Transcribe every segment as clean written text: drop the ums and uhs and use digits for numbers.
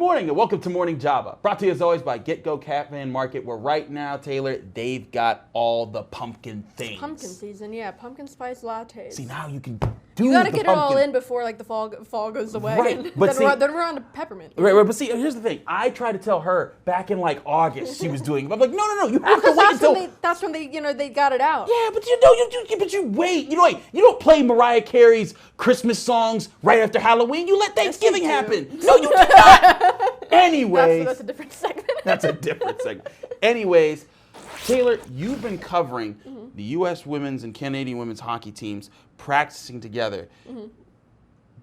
morning and welcome to Morning Java. Brought to you as always by Get Go Catman Market, where right now, Taylor, they've got all the pumpkin things. Pumpkin season, yeah. Pumpkin spice lattes. See, now you can do You gotta the get pumpkin. it all in before like the fall goes away. Right, And but then we're on to peppermint. Right, but see, here's the thing. I tried to tell her back in like August she was doing it. I'm like, no, you have to wait until. That's when they got it out. Yeah, but you wait. You don't play Mariah Carey's Christmas songs right after Halloween. You let Thanksgiving happen. No, you do not. Anyways, that's a different segment. That's a different segment. Anyways, Taylor, you've been covering the U.S. women's and Canadian women's hockey teams practicing together.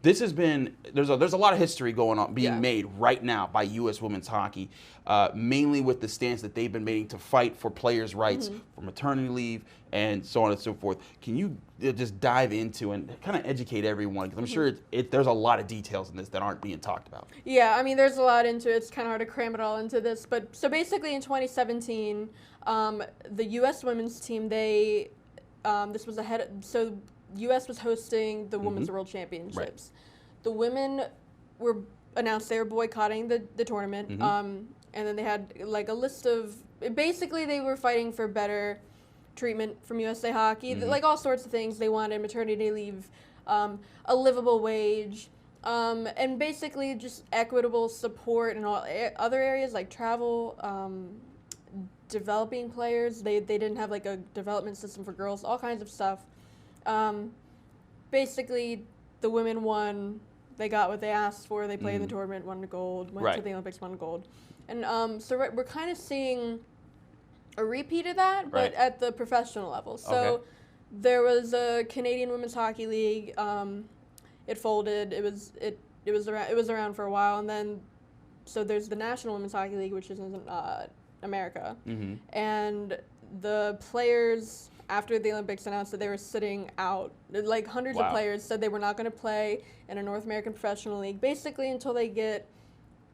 This has been there's a lot of history going on being made right now by U.S. women's hockey, mainly with the stance that they've been making to fight for players' rights for maternity leave and so on and so forth. Can you just dive into and kind of educate everyone? Because I'm sure there's a lot of details in this that aren't being talked about. Yeah, I mean, there's a lot into it. It's kind of hard to cram it all into this. But so basically in 2017, the U.S. women's team, this was so U.S. was hosting the Women's World Championships. Right. The women were announced they were boycotting the tournament, and then they had like a list of, basically they were fighting for better treatment from USA Hockey, like all sorts of things. They wanted maternity leave, a livable wage, and basically just equitable support in all other areas like travel, developing players. They didn't have like a development system for girls, all kinds of stuff. Basically, the women won. They got what they asked for. They played in the tournament, won gold, went to the Olympics, won gold. And so we're kind of seeing a repeat of that, but at the professional level. So there was a Canadian Women's Hockey League. It folded. It was around for a while, and then so there's the National Women's Hockey League, which is in America, and the players after the Olympics announced that they were sitting out. Like hundreds of players said they were not going to play in a North American professional league, basically until they get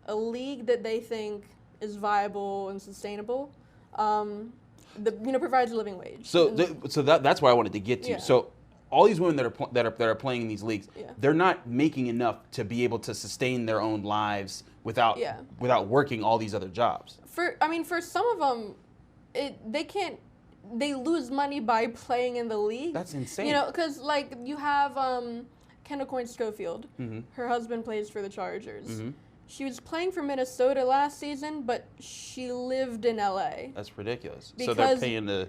a league that they think is viable and sustainable, provides a living wage. So that's where I wanted to get to. Yeah. So all these women that are playing in these leagues, they're not making enough to be able to sustain their own lives without working all these other jobs. For some of them, they can't. They lose money by playing in the league. That's insane. You know, because like you have Kendall Coyne-Schofield. Her husband plays for the Chargers. She was playing for Minnesota last season, but she lived in LA. That's ridiculous. Because, so they're paying to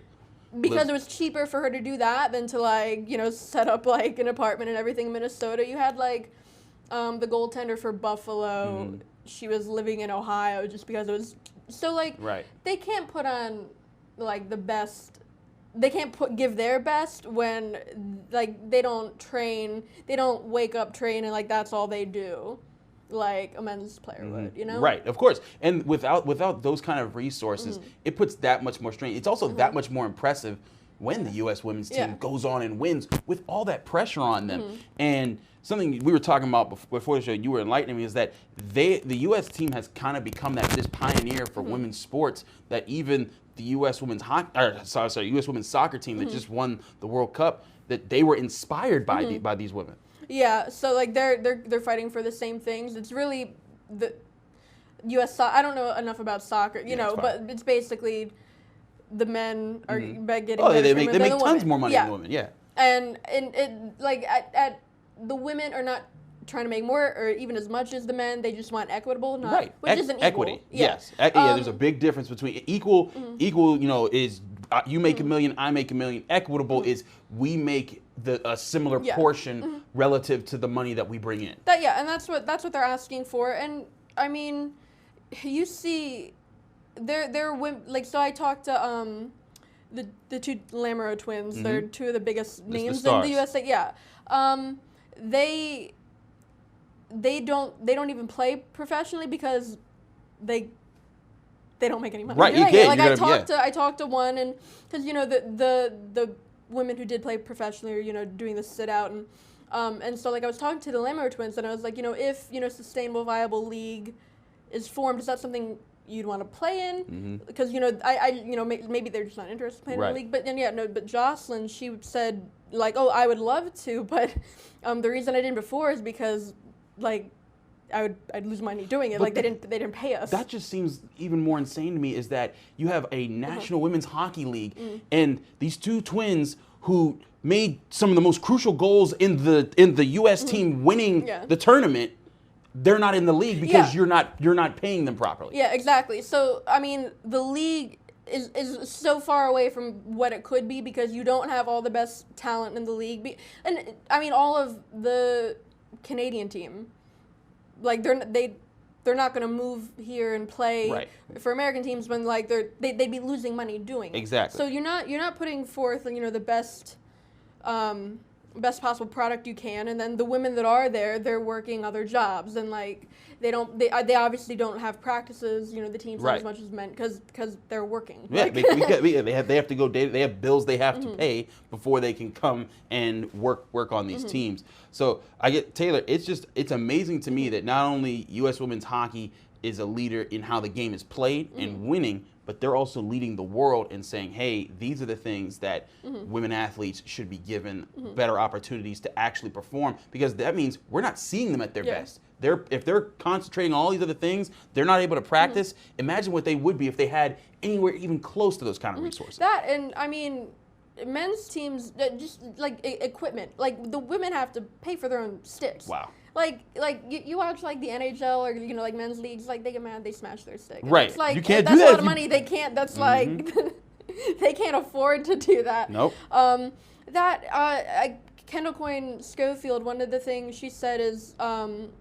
because it was cheaper for her to do that than to set up like an apartment and everything in Minnesota. You had like the goaltender for Buffalo. She was living in Ohio just because it was so like they can't put on like the best. They can't give their best when like they don't train. They don't wake up, train, and like that's all they do, like a men's player would, you know? Right, of course. And without those kind of resources, it puts that much more strain. It's also that much more impressive when the U.S. women's team goes on and wins with all that pressure on them. And something we were talking about before the show, you were enlightening me, is that the U.S. team has kind of become this pioneer for women's sports that even the U.S. women's U.S. women's soccer team that just won the World Cup, that they were inspired by by these women. Yeah, so like they're fighting for the same things. It's really the U.S. I don't know enough about soccer, you know, but it's basically the men are getting. Oh, they make the tons women. more money than the women. Yeah, and it like at the women are not trying to make more or even as much as the men. They just want equitable, which isn't equal. Equity. Yes, there's a big difference between equal. Equal, is you make $1 million, I make $1 million. Equitable is we make a similar portion relative to the money that we bring in. And that's what they're asking for. And I mean, you see, they're women. Like, so I talked to the two Lamoureux twins. They're two of the biggest names in the USA. Yeah, they don't even play professionally because they don't make any money. Right, I talked to one, and because the women who did play professionally are doing the sit out, and so like I was talking to the Lamoureux twins, and I was like, if sustainable viable league is formed, is that something you'd want to play in? Because maybe they're just not interested in playing in the league, but Jocelyn, she said like, oh, I would love to, but the reason I didn't before is because like I'd lose money doing it. But Like they didn't pay us. That just seems even more insane to me, is that you have a National Women's Hockey League and these two twins who made some of the most crucial goals in the U.S. team winning the tournament. They're not in the league because you're not paying them properly. Yeah, exactly. So I mean, the league is so far away from what it could be because you don't have all the best talent in the league. And I mean, all of the Canadian team, like they're not going to move here and play for American teams when like they'd be losing money doing it. Exactly. So you're not putting forth the best possible product you can, and then the women that are there, they're working other jobs, and like they obviously don't have practices, the teams not as much as men because they're working. Yeah, they have to go. They have bills they have to pay before they can come and work on these teams. So I get Taylor. It's amazing to me that not only U.S. women's hockey is a leader in how the game is played and winning, but they're also leading the world and saying, hey, these are the things that women athletes should be given better opportunities to actually perform, because that means we're not seeing them at their best. If they're concentrating on all these other things, they're not able to practice. Imagine what they would be if they had anywhere even close to those kind of resources. That, and I mean, men's teams, just like equipment, like the women have to pay for their own sticks. Wow. Like you watch like the NHL or like men's leagues, like they get mad, they smash their stick. Right. It's like you can't that's do that. a lot of money. They can't. That's like they can't afford to do that. Nope. Kendall Coyne Schofield, one of the things she said is like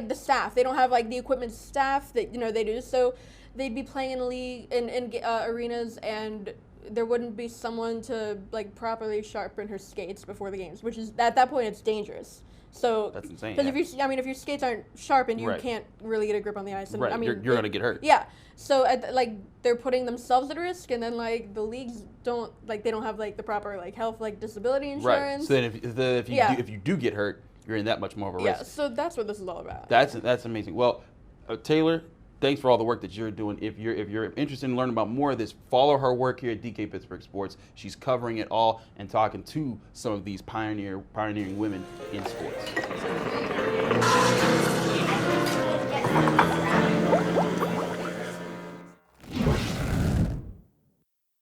the staff. They don't have like the equipment staff that they do. So they'd be playing in a league in arenas, and there wouldn't be someone to like properly sharpen her skates before the games, which is at that point it's dangerous. So that's insane. Because if your skates aren't sharpened, you can't really get a grip on the ice. And, I mean, you're gonna get hurt. Yeah. So they're putting themselves at risk, and then like the leagues don't have like the proper like health like disability insurance. Right. So then if you do get hurt, you're in that much more of a risk. Yeah. So that's what this is all about. That's amazing. Well, Taylor, thanks for all the work that you're doing. If you're interested in learning about more of this, follow her work here at DK Pittsburgh Sports. She's covering it all and talking to some of these pioneering women in sports.